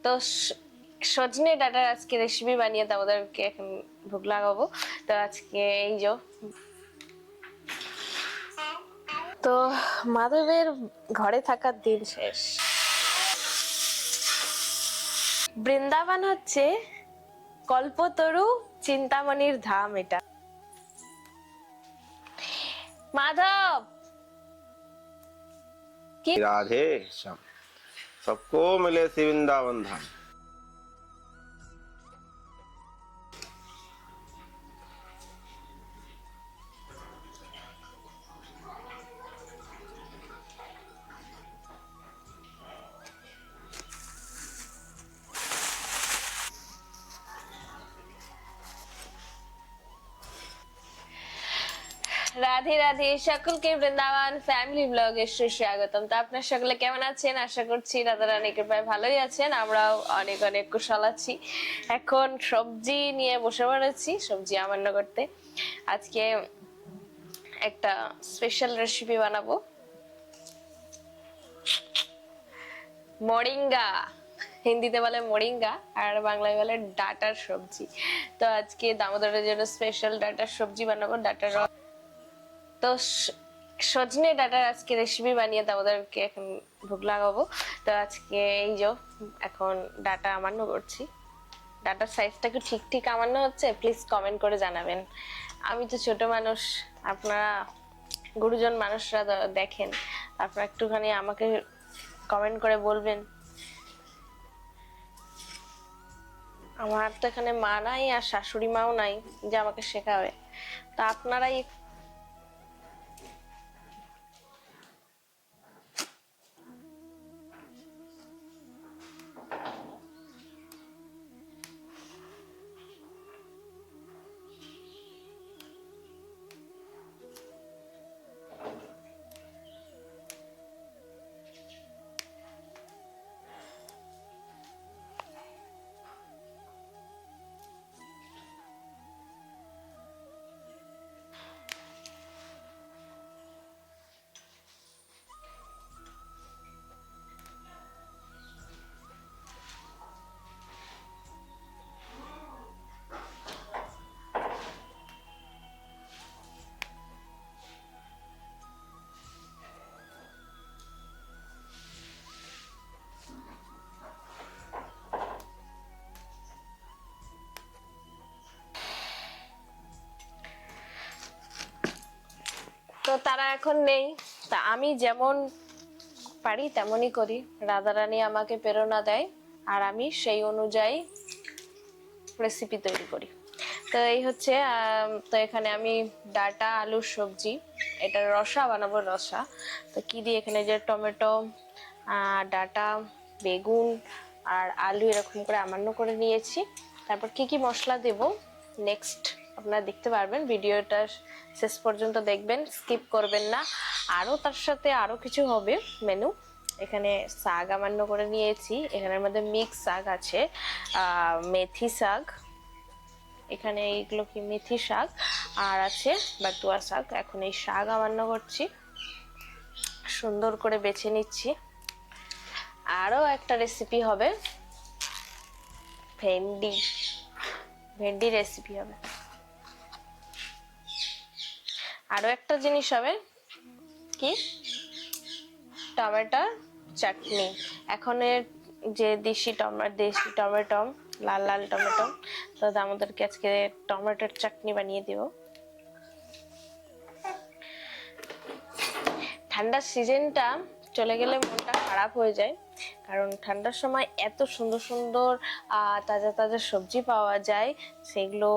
তো সজনে ডাটার আজকে রেসিপি বানিয়ে তোমাদেরকে এখন ভোগ লাগাবো। তো আজকে এই যে তো মাধবের ঘরে থাকার দিন শেষ। বৃন্দাবন হচ্ছে কল্পতরু চিন্তামণির ধাম। এটা মাধব কি राधे श्याम सबको मिले श्री वृंदावन धाम। রাধে রাধে, সকলকে বৃন্দাবন ফ্যামিলি ব্লগে সুস্বাগতম। তো আপনার সকলে কেমন আছেন? আশা করছি রাধা রানী কৃপায় ভালোই আছেন। আমরাও অনেক অনেক কুশল আছি। এখন সবজি নিয়ে বসে পড়েছি, সবজি আমান্য করতে। আজকে একটা স্পেশাল রেসিপি বানাবো, মরিঙ্গা। হিন্দিতে বলে মরিঙ্গা আর বাংলায় বলে ডাটার সবজি। তো আজকে দামোদরের জন্য স্পেশাল ডাটার সবজি বানাবো, ডাটার। তো সজনে ডাটার আজকে রেসিপি বানিয়ে তোমাদেরকে এখন ভোগ লাগাবো। তো আজকে এই যে এখন ডাটা আমান্য করছি। ডাটার সাইজটা কি ঠিক ঠিক আমান্য হচ্ছে? প্লিজ কমেন্ট করে জানাবেন। আমি তো ছোট মানুষ, আপনারা গুরুজন মানুষরা দেখেন, আপনারা একটুখানি আমাকে কমেন্ট করে বলবেন। আমার তো এখানে মা নাই আর শাশুড়ি মাও নাই যে আমাকে শেখাবে। তা আপনারাই তো তারা এখন নেই। তা আমি যেমন পারি তেমনই করি, রাধারানী আমাকে প্রেরণা দেয় আর আমি সেই অনুযায়ী রেসিপি তৈরি করি। তো এই হচ্ছে তো এখানে আমি ডাটা আলুর সবজি, এটা রসা বানাবো, রসা। তো কি দিয়ে এখানে যে টমেটো, ডাটা, বেগুন আর আলু এরকম করে আমান্য করে নিয়েছি। তারপর কি কি মশলা দেব নেক্সট আপনারা দেখতে পারবেন, ভিডিওটা শেষ পর্যন্ত দেখবেন, স্কিপ করবেন না। আরও তার সাথে আরও কিছু হবে মেনু। এখানে শাক আমান্য করে নিয়েছি, এখানের মধ্যে মিক্স শাক আছে, মেথি শাক, এখানে এইগুলো কি মেথি শাক আর আছে বাটুয়া শাক। এখন এই শাক আমান্য করছি, সুন্দর করে বেছে নিচ্ছি। আরও একটা রেসিপি হবে, ভেন্ডি রেসিপি হবে। আরো একটা জিনিস হবে কি, টমেটোর চাটনি। এখন যে দেশি টমেটো, লাল লাল টমেটো, তো আমাদেরকে আজকে টমেটোর চাটনি বানিয়ে দিব। ঠান্ডার সিজনটা চলে গেলে মনটা খারাপ হয়ে যায়, কারণ ঠান্ডার সময় এত সুন্দর সুন্দর তাজা তাজা সবজি পাওয়া যায়, সেগুলো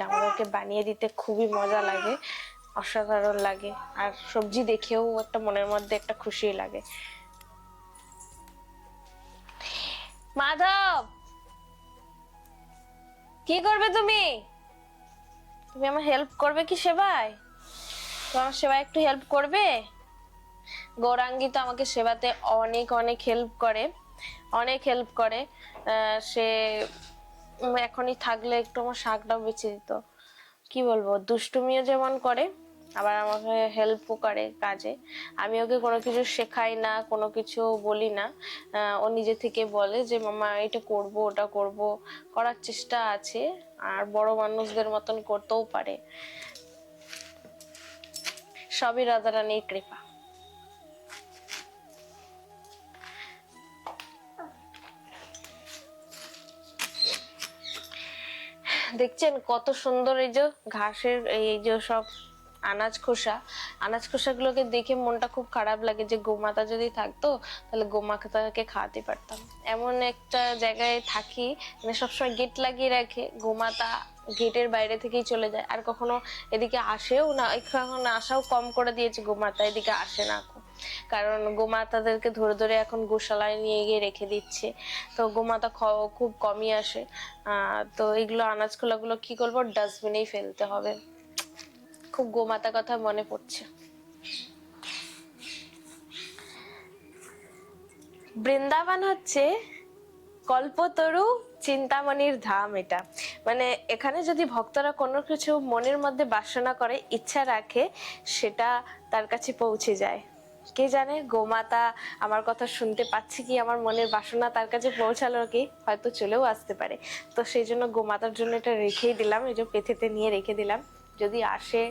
আমাদেরকে বানিয়ে দিতে খুবই মজা লাগে, অসাধারণ লাগে। আর সবজি দেখেও একটা মনের মধ্যে একটা খুশি লাগে। মাধব কি করবে তুমি? তুমি আমার হেল্প করবে কি সেবায়? তোমার সেবায় একটু হেল্প করবে? গৌরাঙ্গী তো আমাকে সেবাতে অনেক অনেক হেল্প করে, অনেক হেল্প করে। সে এখনই থাকলে একটু আমার শাকটাও বেঁচে দিত। কি বলবো, দুষ্টুমিও যেমন করে আবার আমাকে হেল্পও করে কাজে। আমি ওকে কোনো কিছু শেখাই না, কোনো কিছু বলি না, ও নিজে থেকে বলে যে মামা এটা করব ওটা করব, করার চেষ্টা আছে। আর বড় মানুষদের মতন করতেও পারে। সবই রাধারানীর কৃপা। দেখছেন কত সুন্দর এই যে ঘাসের এই যে সব আনাজ খোসাগুলোকে দেখে মনটা খুব খারাপ লাগে যে গোমাতা যদি থাকতো তাহলে গোমাতাকে খাওয়াতে পারতাম। এমন একটা জায়গায় থাকি মানে সবসময় গেট লাগিয়ে রাখে, গোমাতা গেটের বাইরে থেকেই চলে যায়, আর কখনো এদিকে আসেও না। এখন আসাও কম করে দিয়েছে, গোমাতা এদিকে আসে না খুব, কারণ গোমাতাদেরকে ধরে ধরে এখন গোশালায় নিয়ে গিয়ে রেখে দিচ্ছে। তো গোমাতা খুব কমই আসে। তো এগুলো আনাজ খোলাগুলো কি করবো, ডাস্টবিনেই ফেলতে হবে। খুব গোমাতা কথা মনে পড়ছে। বৃন্দাবন হচ্ছে কল্পতরু চিন্তামণির ধাম। এটা মানে এখানে যদি ভক্তরা কোনো কিছু মনের মধ্যে বাসনা করে, ইচ্ছা রাখে, সেটা তার কাছে পৌঁছে যায়। কে জানে গোমাতা আমার কথা শুনতে পাচ্ছে কি, আমার মনের বাসনা তার কাছে পৌঁছালো কি, হয়তো চলেও আসতে পারে। তো সেই জন্য গোমাতার জন্য এটা রেখেই দিলাম, এই যে পেথেতে নিয়ে রেখে দিলাম, যদি আসে।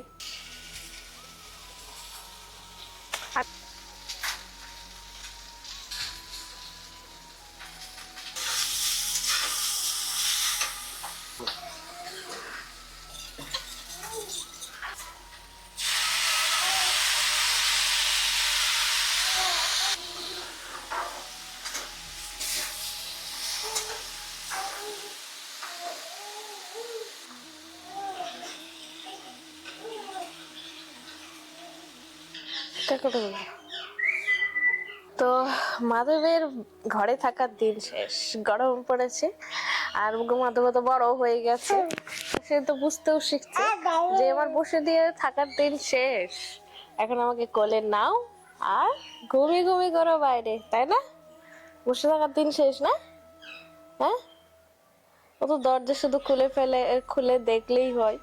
তো মাধবের ঘরে থাকার দিন শেষ, গরম পড়েছে, আর মাধব তো বড় হয়ে গেছে, সে তো বুঝতেও শিখছে যে আমার বসে দিয়ে থাকার দিন শেষ, এখন আমাকে কোলে নাও আর ঘুমিয়ে করো বাইরে, তাই না? বসে থাকার দিন শেষ না? হ্যাঁ, ও তো দরজা শুধু খুলে দেখলেই হয়।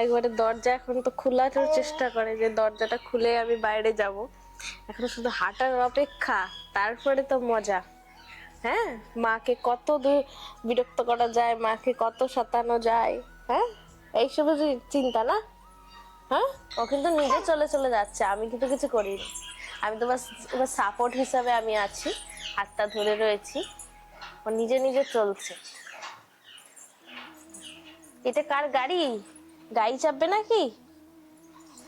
একবারে দরজা এখন তো খোলার চেষ্টা করে যে দরজাটা খুলে আমি বাইরে যাব। এখন শুধু হাঁটার অপেক্ষা, তারপরে তো মজা। হ্যাঁ, মাকে কত বিরক্ত করা যায়, মাকে কত সাতানো যায়। হ্যাঁ, এইসব চিন্তা না। হ্যাঁ, ও কিন্তু নিজে চলে চলে যাচ্ছে, আমি কিন্তু কিছু করিনি। আমি তো বাস সাপোর্ট হিসাবে আমি আছি, হাতটা ধরে রয়েছি, ও নিজে নিজে চলছে। এটা কার গাড়ি? গাড়ি চাপবে নাকি?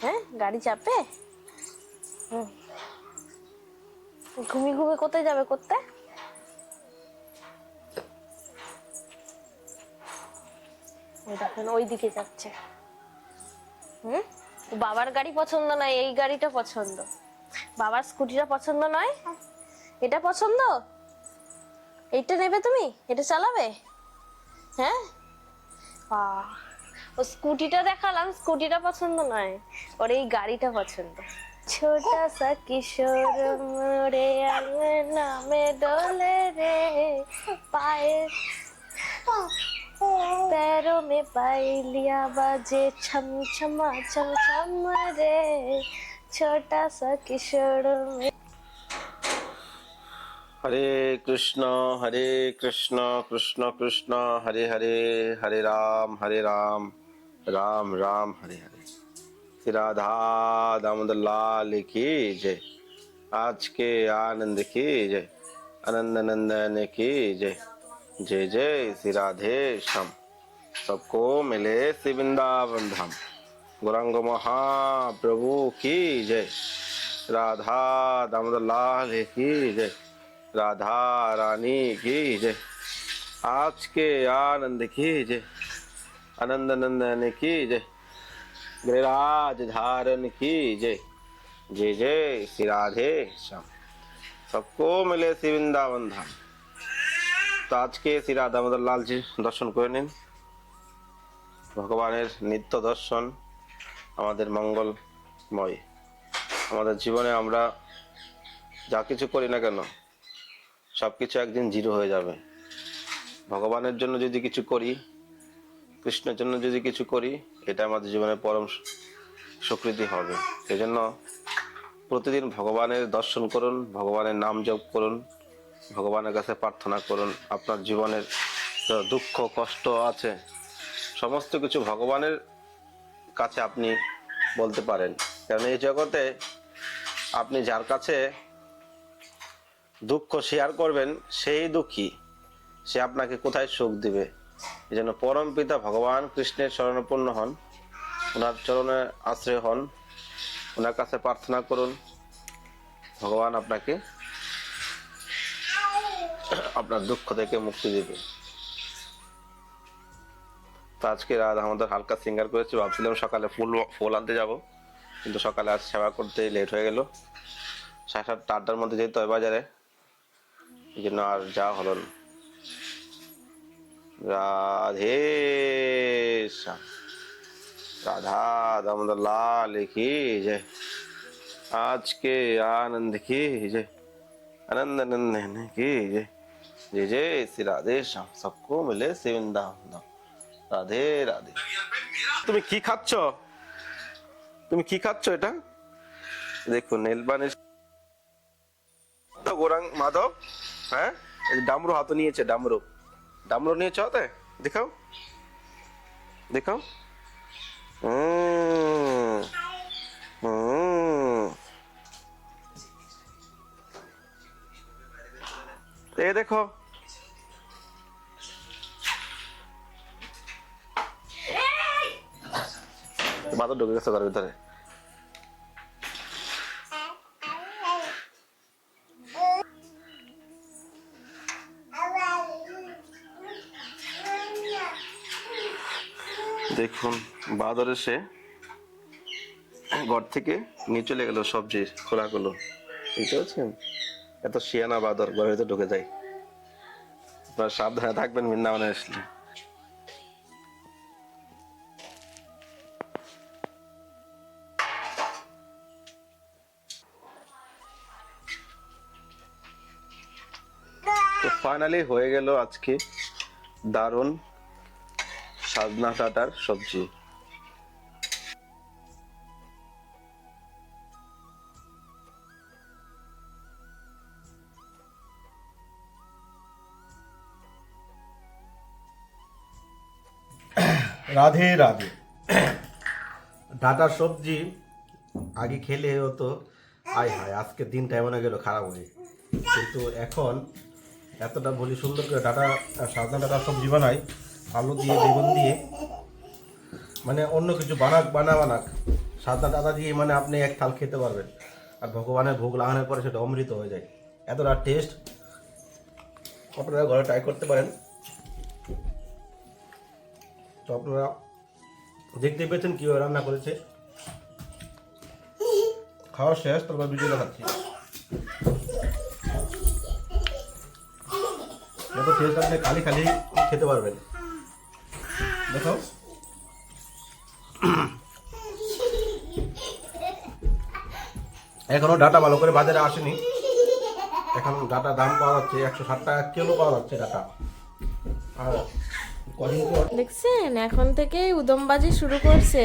হ্যাঁ, গাড়ি চাপবে। ঘুমিয়ে কোথায় যাবে করতে? দেখেন ওই দিকে যাচ্ছে। বাবার গাড়ি পছন্দ নয়, এই গাড়িটা পছন্দ। বাবার স্কুটিটা পছন্দ নয়, এটা পছন্দ। এইটা নেবে তুমি, এটা চালাবে। হ্যাঁ, ও স্কুটিটা দেখালাম, স্কুটিটা পছন্দ নয়, ওর এই গাড়িটা পছন্দ। छोटा सा किशोर मोरे अंगना में डोले रे, पाए पैरों में पायलिया बाजे छम छमा छम छम रे, छोटा सा किशोर में। हरे कृष्ण कृष्ण कृष्ण हरे हरे, हरे राम राम राम हरे हरे। श्री राधा दामोदर लाल की जय। आज के आनंद की जय, आनंद नंदन की जय। जय जय श्री राधे श्याम। सबको मिले श्री वृंदावन धाम। गौरांग महाप्रभु की जय। राधा दामोदर लाल की जय, राधा रानी की जय। आज के आनंद की जय, आनंद नंदन की जय। गिरिराज धारण की जय। जय जय श्री राधे श्याम। सबको मिले श्री वृंदावन धाम। তো আজকে শ্রী রাধা দামোদর লালজি দর্শন করে নিন। ভগবানের নিত্য দর্শন আমাদের মঙ্গলময়। আমাদের জীবনে আমরা যা কিছু করি না কেন, সবকিছু একদিন জিরো হয়ে যাবে। ভগবানের জন্য যদি কিছু করি, কৃষ্ণের জন্য যদি কিছু করি, এটা আমাদের জীবনের পরম স্বীকৃতি হবে। সেই জন্য প্রতিদিন ভগবানের দর্শন করুন, ভগবানের নাম জপ করুন, ভগবানের কাছে প্রার্থনা করুন। আপনার জীবনের যত দুঃখ কষ্ট আছে সমস্ত কিছু ভগবানের কাছে আপনি বলতে পারেন। কারণ এই জগতে আপনি যার কাছে দুঃখ শেয়ার করবেন সেই দুঃখী, সে আপনাকে কোথায় সুখ দিবে। এই জন্য পরম পিতা ভগবান কৃষ্ণের শরণাপন্ন হন, ওনার চরণে আশ্রয় হন, ওনার কাছে প্রার্থনা করুন, ভগবান আপনাকে আপনার দুঃখ থেকে মুক্তি দেবে। তো আজকে রাত আমাদের হালকা সিঙ্গার করেছি, ভাবছিলাম সকালে ফুল আনতে যাব, কিন্তু সকালে আজ সেবা করতে লেট হয়ে গেল, 7:30 8টার মধ্যে যেতে হয় বাজারে, এই জন্য আর যাওয়া হলো না। রাধে শ্যাম, राधा दामोदर लाल की जय। आज के आनंद की जय, आनंद नंदन की जय। जय जय श्री राधे श्याम, सबको मिले सेविंदा। রাধে রাধে। তুমি কি খাচ্ছ? তুমি কি খাচ্ছ এটা? দেখো নেল বানিশ গৌরাঙ্গ মাধব, হ্যাঁ ডামরু হাতে নিয়েছে, ডামরু নিয়েছ হাতে, দেখাও দেখাও। এই দেখো, বাদর ঢুকে গেছে ঘরের ভিতরে। দেখুন বাদর এসে ঘর থেকে নিয়ে চলে গেল সবজির খোলাগুলো, বুঝতে পারছেন? এত শিয়ানা বাদর ঘরের ভিতরে ঢুকে যায়। আপনারা সাবধানে থাকবেন বৃন্দাবনে আসলে। তো ফাইনালি হয়ে গেল আজকে দারুণ সাজনা ডাঁটার সবজি। রাধে রাধে। ডাঁটার সবজি আগে খেলে হতো আয় হায় আজকে দিনটা এমন গেল খারাপ হয়ে, কিন্তু এখন এতটা বলি সুন্দর করে ডাঁটা সাজনা ডাঁটার সবজি বানাই, আলু দিয়ে বেগুন দিয়ে, মানে অন্য কিছু বানাক সাজনা ডাঁটা দিয়ে মানে আপনি এক থাল খেতে পারবেন। আর ভগবানের ভোগ লাগানোর পরে সেটা অমৃত হয়ে যায়, এতটা টেস্ট। আপনারা ঘরে ট্রাই করতে পারেন। তো আপনারা দেখতে পেয়েছেন কীভাবে রান্না করেছে। খাওয়া শেষ, তারপর ভিডিও দেখাচ্ছি। এত টেস্ট আপনি খালি খালি খেতে পারবেন। দেখো এখনো ডাটা ভালো করে বাজারে আসেনি, এখন ডাটা দাম পাওয়া যাচ্ছে 160 টাকা কিলো পাওয়া যাচ্ছে ডাটা। আর কদিন পর দেখছেন এখন থেকেই উদমবাজি শুরু করছে।